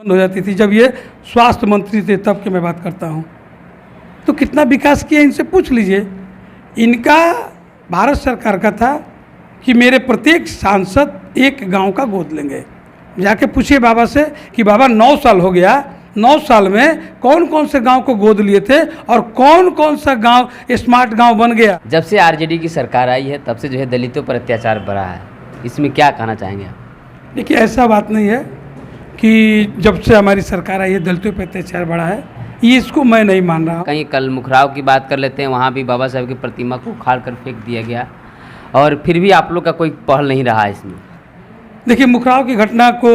बंद हो जाती थी। जब ये स्वास्थ्य मंत्री थे तब की मैं बात करता हूँ। तो कितना विकास किया इनसे पूछ लीजिए। इनका भारत सरकार का था कि मेरे प्रत्येक सांसद एक गांव का गोद लेंगे। जाके पूछिए बाबा से कि बाबा 9 साल हो गया, 9 साल में कौन कौन से गांव को गोद लिए थे और कौन कौन सा गांव स्मार्ट गांव बन गया। जब से आरजेडी की सरकार आई है तब से जो है दलितों पर अत्याचार बढ़ा है, इसमें क्या कहना चाहेंगे आप? देखिए, ऐसा बात नहीं है कि जब से हमारी सरकार आई है दलितों पर अत्याचार बढ़ा है, ये इसको मैं नहीं मान रहा हूँ। कहीं कल मुखराव की बात कर लेते हैं, वहाँ भी बाबा साहब की प्रतिमा को उखाड़ कर फेंक दिया गया और फिर भी आप लोग का कोई पहल नहीं रहा इसमें। देखिए, मुखराव की घटना को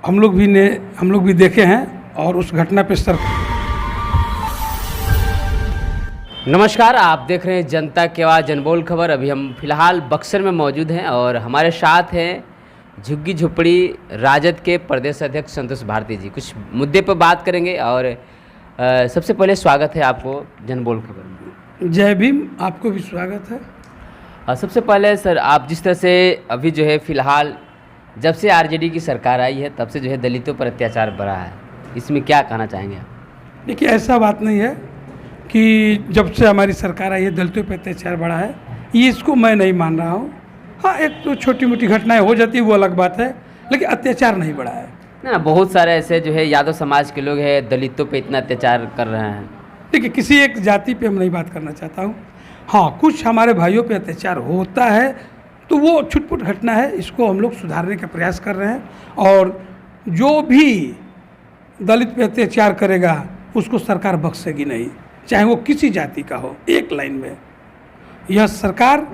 हम लोग भी देखे हैं और उस घटना पे सर। नमस्कार, आप देख रहे हैं जनता की आवाज़ जनबोल खबर। अभी हम फिलहाल बक्सर में मौजूद हैं और हमारे साथ हैं झुग्गी झोपड़ी राजद के प्रदेश अध्यक्ष संतोष भारती जी। कुछ मुद्दे पर बात करेंगे और सबसे पहले स्वागत है आपको जनबोल खबर में। जय भीम, आपको भी स्वागत है। सबसे पहले सर, आप जिस तरह से अभी जो है फिलहाल जब से आरजेडी की सरकार आई है तब से जो है दलितों पर अत्याचार बढ़ा है, इसमें क्या कहना चाहेंगे आप? देखिए, ऐसा बात नहीं है कि जब से हमारी सरकार आई है दलितों पर अत्याचार बढ़ा है, ये इसको मैं नहीं मान रहा हूँ। हाँ, एक तो छोटी मोटी घटनाएं हो जाती है वो अलग बात है, लेकिन अत्याचार नहीं बढ़ा है ना। बहुत सारे ऐसे जो है यादव समाज के लोग हैं दलितों पे इतना अत्याचार कर रहे हैं। देखिए, किसी एक जाति पे हम नहीं बात करना चाहता हूँ। हाँ, कुछ हमारे भाइयों पे अत्याचार होता है तो वो छुटपुट घटना है, इसको हम लोग सुधारने का प्रयास कर रहे हैं। और जो भी दलित पे अत्याचार करेगा उसको सरकार बख्शेगी नहीं, चाहे वो किसी जाति का हो। एक लाइन में, यह सरकार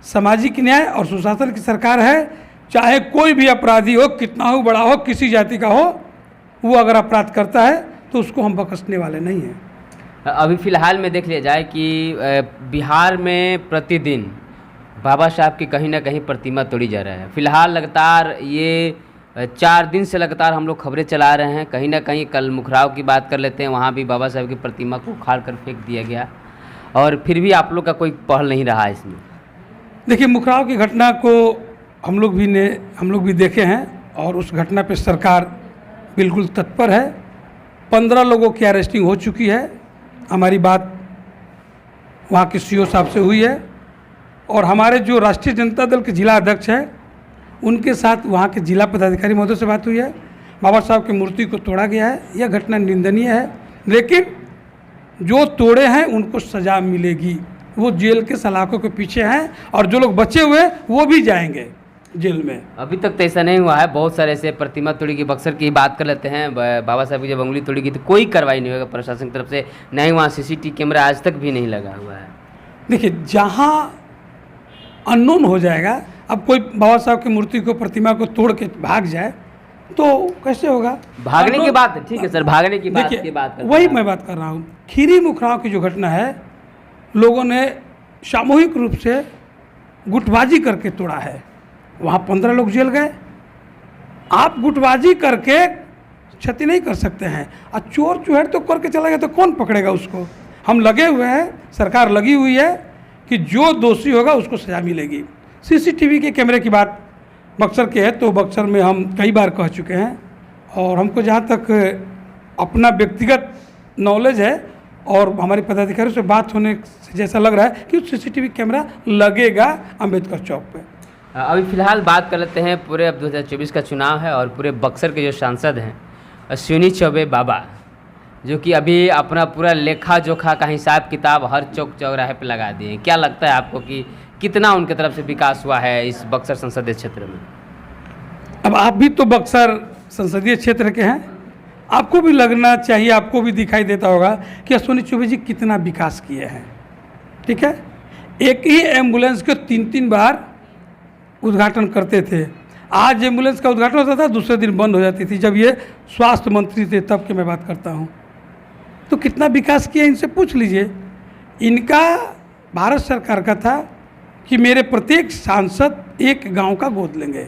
सामाजिक न्याय और सुशासन की सरकार है। चाहे कोई भी अपराधी हो, कितना हो बड़ा हो, किसी जाति का हो, वो अगर अपराध करता है तो उसको हम बख्शने वाले नहीं हैं। अभी फ़िलहाल में देख लिया जाए कि बिहार में प्रतिदिन बाबा साहब की कहीं ना कहीं प्रतिमा तोड़ी जा रहा है। फ़िलहाल लगातार ये 4 दिन से लगातार हम लोग खबरें चला रहे हैं। कहीं ना कहीं कल मुखराव की बात कर लेते हैं, वहाँ भी बाबा साहब की प्रतिमा को उखाड़ कर फेंक दिया गया और फिर भी आप लोग का कोई पहल नहीं रहा इसमें। देखिए, मुखराव की घटना को हम लोग भी देखे हैं और उस घटना पे सरकार बिल्कुल तत्पर है। 15 लोगों की अरेस्टिंग हो चुकी है। हमारी बात वहाँ के सीओ साहब से हुई है और हमारे जो राष्ट्रीय जनता दल के जिला अध्यक्ष हैं उनके साथ वहाँ के जिला पदाधिकारी महोदय से बात हुई है। बाबा साहब की मूर्ति को तोड़ा गया है, यह घटना निंदनीय है, लेकिन जो तोड़े हैं उनको सज़ा मिलेगी। वो जेल के सलाखों के पीछे हैं और जो लोग बचे हुए वो भी जाएंगे जेल में। अभी तक तो ऐसा नहीं हुआ है। बहुत सारे ऐसे प्रतिमा तोड़ी की, बक्सर की बात कर लेते हैं, बाबा साहब की जब उंगली तोड़ी गई तो कोई कार्रवाई नहीं होगा प्रशासन की तरफ से, नहीं वहाँ सीसीटीवी कैमरा आज तक भी नहीं लगा हुआ है। देखिए, जहाँ अननोन हो जाएगा, अब कोई बाबा साहब की मूर्ति को, प्रतिमा को तोड़ के भाग जाए तो कैसे होगा? भागने की बात है, ठीक है सर, भागने की बात की बात वही मैं बात कर रहा हूँ। खीरी मुखराव की जो घटना है, लोगों ने सामूहिक रूप से गुटबाजी करके तोड़ा है। वहाँ 15 लोग जेल गए। आप गुटबाजी करके क्षति नहीं कर सकते हैं और चोर चुहैर तो करके चला गया तो कौन पकड़ेगा उसको? हम लगे हुए हैं, सरकार लगी हुई है कि जो दोषी होगा उसको सज़ा मिलेगी। सीसीटीवी के कैमरे की बात बक्सर के है तो बक्सर में हम कई बार कह चुके हैं और हमको जहाँ तक अपना व्यक्तिगत नॉलेज है और हमारे पदाधिकारियों से बात होने से जैसा लग रहा है कि सीसीटीवी कैमरा लगेगा अम्बेडकर चौक पे। अभी फ़िलहाल बात कर लेते हैं, पूरे अब 2024 का चुनाव है और पूरे बक्सर के जो सांसद हैं अश्विनी चौबे बाबा, जो कि अभी अपना पूरा लेखा जोखा का हिसाब किताब हर चौक चौराहे पे लगा दिए। क्या लगता है आपको कि कितना उनके तरफ से विकास हुआ है इस बक्सर संसदीय क्षेत्र में? अब आप भी तो बक्सर संसदीय क्षेत्र के हैं, आपको भी लगना चाहिए, आपको भी दिखाई देता होगा कि अश्विनी चौबे जी कितना विकास किए हैं। ठीक है, एक ही एम्बुलेंस के 3-3 बार उद्घाटन करते थे। आज एम्बुलेंस का उद्घाटन होता था, दूसरे दिन बंद हो जाती थी। जब ये स्वास्थ्य मंत्री थे तब की मैं बात करता हूँ। तो कितना विकास किया इनसे पूछ लीजिए। इनका भारत सरकार का था कि मेरे प्रत्येक सांसद एक गांव का गोद लेंगे।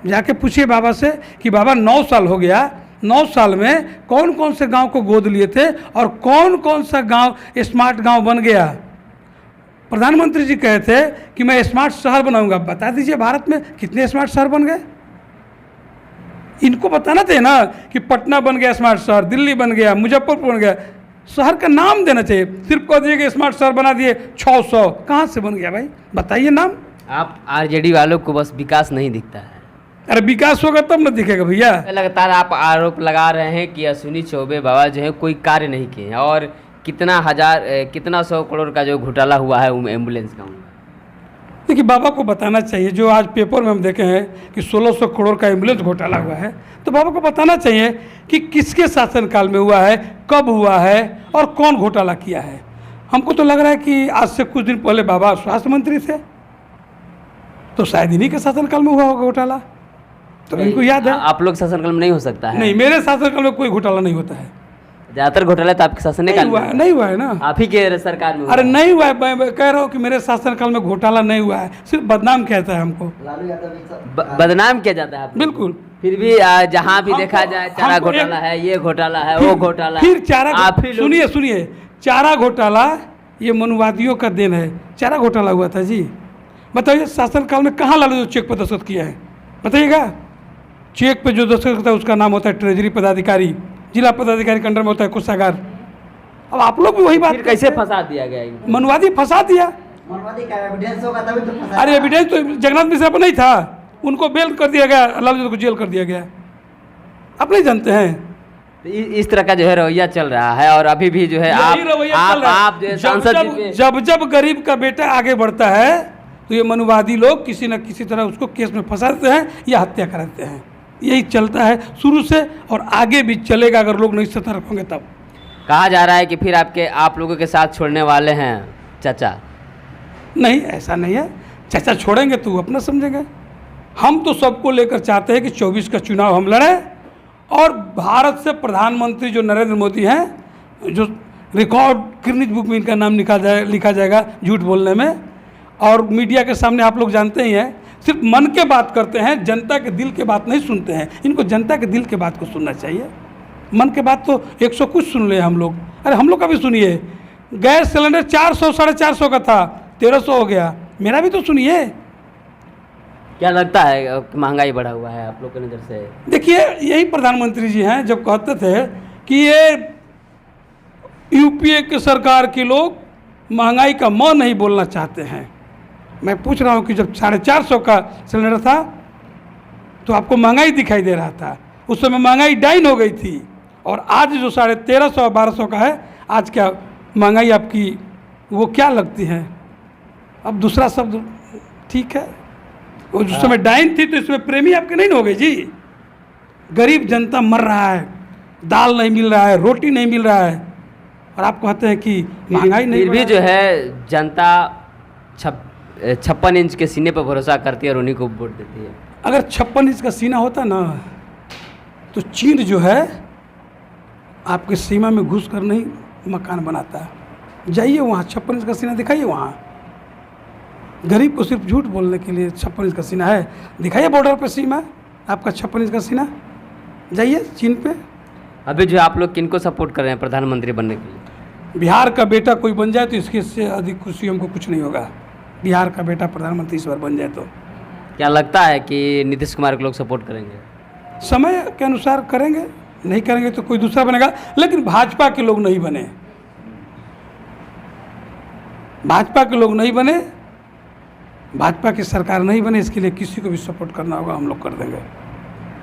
जाके पूछिए बाबा से कि बाबा 9 साल हो गया, 9 साल में कौन कौन से गांव को गोद लिए थे और कौन कौन सा गांव स्मार्ट गांव बन गया। प्रधानमंत्री जी कहे थे कि मैं स्मार्ट शहर बनाऊंगा। बता दीजिए भारत में कितने स्मार्ट शहर बन गए? इनको बताना चाहिए ना कि पटना बन गया स्मार्ट शहर, दिल्ली बन गया, मुजफ्फरपुर बन गया, शहर का नाम देना चाहिए। सिर्फ कह दिए कि स्मार्ट शहर बना दिए 600, कहाँ से बन गया भाई, बताइए नाम। आप आरजेडी वालों को बस विकास नहीं दिखता है। अरे विकास होगा तब न दिखेगा भैया। लगातार आप आरोप लगा रहे हैं कि अश्विनी चौबे बाबा जो है कोई कार्य नहीं किए हैं, और कितना 100 करोड़ का जो घोटाला हुआ है एम्बुलेंस का। देखिए बाबा को बताना चाहिए, जो आज पेपर में हम देखे हैं कि 1600 करोड़ का एम्बुलेंस घोटाला हुआ है, तो बाबा को बताना चाहिए कि किसके शासनकाल में हुआ है, कब हुआ है और कौन घोटाला किया है। हमको तो लग रहा है कि आज से कुछ दिन पहले बाबा स्वास्थ्य मंत्री थे, तो शायद इन्हीं के शासनकाल में हुआ होगा घोटाला, तो इनको याद है। आप लोग शासनकाल में नहीं हो सकता है? नहीं, मेरे शासनकाल में कोई घोटाला नहीं होता है। ज़्यादातर घोटाला तो आपके शासन नहीं हुआ है, नहीं हुआ है ना, आप ही के सरकार में। अरे नहीं हुआ है, मैं कह रहा हूँ कि मेरे शासनकाल में घोटाला नहीं हुआ है, सिर्फ बदनाम कहता है हमको, बदनाम किया जाता है। बिल्कुल। फिर भी जहाँ भी देखा जाए चारा घोटाला है, ये घोटाला है, वो घोटाला है। फिर चारा, आप ही सुनिए, चारा घोटाला ये मनुवादियों का देन है। चारा घोटाला हुआ था जी, बताइए शासनकाल में कहाँ लालू चेक पर दस्तखत किया है, बताइएगा। चेक पे जो दस्तखत करता है उसका नाम होता है ट्रेजरी पदाधिकारी, जिला पदाधिकारी के अंडर में होता है कोषागार। अब आप लोग भी वही बात फिर कैसे फंसा दिया गया इनको? मनुवादी फंसा दिया। मनवादी का एविडेंस होगा तभी तो फंसा। अरे एविडेंस तो जगन्नाथ मिश्रा पर नहीं था, उनको बेल कर दिया गया, लालू को जेल कर दिया गया। आप नहीं जानते हैं? तो इस तरह का जो है रवैया चल रहा है, और अभी भी जो है आप जो है सांसद जब गरीब का बेटा आगे बढ़ता है तो ये मनुवादी लोग किसी न किसी तरह उसको केस में फंसा देते हैं या हत्या कराते हैं। यही चलता है शुरू से और आगे भी चलेगा अगर लोग नहीं सतर्क होंगे तब। कहा जा रहा है कि फिर आप लोगों के साथ छोड़ने वाले हैं चाचा। नहीं, ऐसा नहीं है, चाचा छोड़ेंगे तो अपना समझेंगे। हम तो सबको लेकर चाहते हैं कि 24 का चुनाव हम लड़ें, और भारत से प्रधानमंत्री जो नरेंद्र मोदी हैं, जो रिकॉर्ड गिनीज बुक में इनका नाम लिखा जाएगा झूठ बोलने में, और मीडिया के सामने आप लोग जानते ही हैं सिर्फ मन के बात करते हैं, जनता के दिल के बात नहीं सुनते हैं। इनको जनता के दिल के बात को सुनना चाहिए। मन के बात तो 100 कुछ सुन ले हम लोग। अरे हम लोग का भी सुनिए, गैस सिलेंडर 400 450 का था, 1300 हो गया, मेरा भी तो सुनिए। क्या लगता है महंगाई बढ़ा हुआ है आप लोग की नज़र से? देखिए यही प्रधानमंत्री जी हैं जब कहते थे कि ये यूपीए के सरकार के लोग महंगाई का म नहीं बोलना चाहते हैं। मैं पूछ रहा हूँ कि जब 450 का सिलेंडर था तो आपको महंगाई दिखाई दे रहा था, उस समय महंगाई डाइन हो गई थी, और आज जो 1350 1200 का है, आज क्या महंगाई आपकी वो क्या लगती है? अब दूसरा शब्द ठीक है, वो जिस समय डाइन थी तो इसमें प्रेमी आपके नहीं हो गए जी। गरीब जनता मर रहा है, दाल नहीं मिल रहा है, रोटी नहीं मिल रहा है, और आप कहते हैं कि महंगाई नहीं। फिर भी जो है जनता 56 इंच के सीने पर भरोसा करती है और उन्हीं को वोट देती है। अगर 56 इंच का सीना होता ना तो चीन जो है आपके सीमा में घुस कर नहीं मकान बनाता। जाइए वहाँ 56 इंच का सीना दिखाइए, वहाँ गरीब को सिर्फ झूठ बोलने के लिए 56 इंच का सीना है। दिखाइए बॉर्डर पे सीमा आपका 56 इंच का सीना, जाइए चीन पे। अभी जो आप लोग किनको सपोर्ट कर रहे हैं प्रधानमंत्री बनने के लिए? बिहार का बेटा कोई बन जाए तो इसके से अधिक खुशी हमको कुछ नहीं होगा। बिहार का बेटा प्रधानमंत्री इस बार बन जाए तो। क्या लगता है कि नीतीश कुमार के लोग सपोर्ट करेंगे? समय के अनुसार करेंगे, नहीं करेंगे तो कोई दूसरा बनेगा, लेकिन भाजपा के लोग नहीं बने, भाजपा के लोग नहीं बने, भाजपा की सरकार नहीं बने, इसके लिए किसी को भी सपोर्ट करना होगा, हम लोग कर देंगे।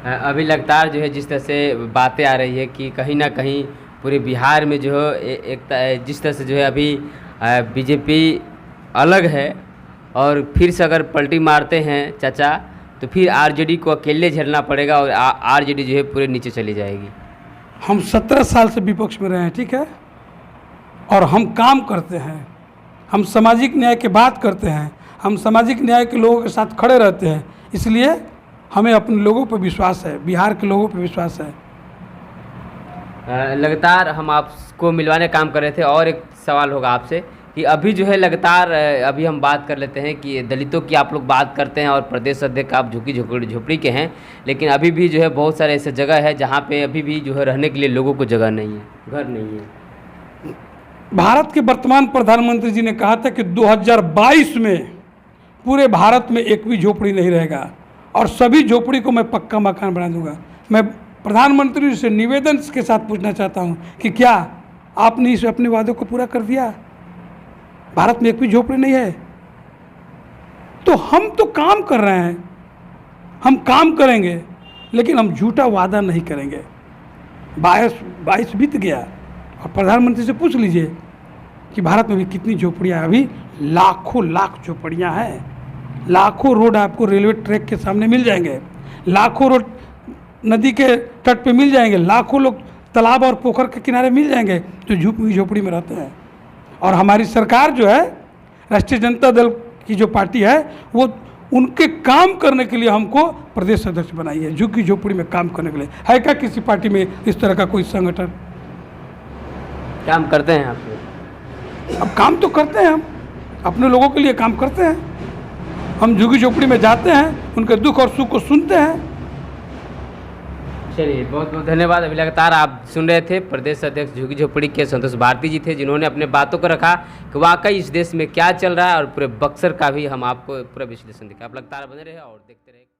अभी लगातार जो है जिस तरह से बातें आ रही है कि कहीं ना कहीं पूरे बिहार में जो है एक जिस तरह से जो है अभी बीजेपी अलग है, और फिर से अगर पलटी मारते हैं चाचा तो फिर आरजेडी को अकेले झेलना पड़ेगा, और आरजेडी जो है पूरे नीचे चली जाएगी। हम 17 साल से विपक्ष में रहे हैं, ठीक है, और हम काम करते हैं, हम सामाजिक न्याय की बात करते हैं, हम सामाजिक न्याय के लोगों के साथ खड़े रहते हैं, इसलिए हमें अपने लोगों पर विश्वास है, बिहार के लोगों पर विश्वास है। लगातार हम आपको मिलवाने का काम कर रहे थे, और एक सवाल होगा आपसे कि अभी जो है लगातार अभी हम बात कर लेते हैं कि दलितों की आप लोग बात करते हैं, और प्रदेश अध्यक्ष आप झोपड़ी के हैं, लेकिन अभी भी जो है बहुत सारे ऐसे जगह है जहाँ पे अभी भी जो है रहने के लिए लोगों को जगह नहीं है, घर नहीं है। भारत के वर्तमान प्रधानमंत्री जी ने कहा था कि 2022 में पूरे भारत में एक भी झोपड़ी नहीं रहेगा, और सभी झोपड़ी को मैं पक्का मकान बना दूंगा। मैं प्रधानमंत्री से निवेदन के साथ पूछना चाहता हूँ कि क्या आपने इस अपने वादों को पूरा कर दिया? भारत में एक भी झोपड़ी नहीं है। तो हम तो काम कर रहे हैं, हम काम करेंगे, लेकिन हम झूठा वादा नहीं करेंगे। 22 बीत गया और प्रधानमंत्री से पूछ लीजिए कि भारत में भी कितनी झोपड़ियाँ हैं। अभी लाखों लाख झोपड़ियाँ हैं। लाखों रोड आपको रेलवे ट्रैक के सामने मिल जाएंगे, लाखों रोड नदी के तट पे मिल जाएंगे, लाखों लोग तालाब और पोखर के किनारे मिल जाएंगे जो झोपड़ी में रहते हैं। और हमारी सरकार जो है, राष्ट्रीय जनता दल की जो पार्टी है, वो उनके काम करने के लिए हमको प्रदेश अध्यक्ष बनाई है, झुग्गी झोपड़ी में काम करने के लिए। है क्या किसी पार्टी में इस तरह का कोई संगठन? काम करते हैं आप? अब काम तो करते हैं, हम अपने लोगों के लिए काम करते हैं। हम झुग्गी झोपड़ी में जाते हैं, उनके दुख और सुख को सुनते हैं। चलिए, बहुत बहुत धन्यवाद। अभी लगातार आप सुन रहे थे प्रदेश अध्यक्ष झुग्गी झोपड़ी के संतोष भारती जी थे, जिन्होंने अपने बातों को रखा कि वाकई इस देश में क्या चल रहा है, और पूरे बक्सर का भी हम आपको पूरा विश्लेषण दिखा। आप लगातार बने रहे और देखते रहे।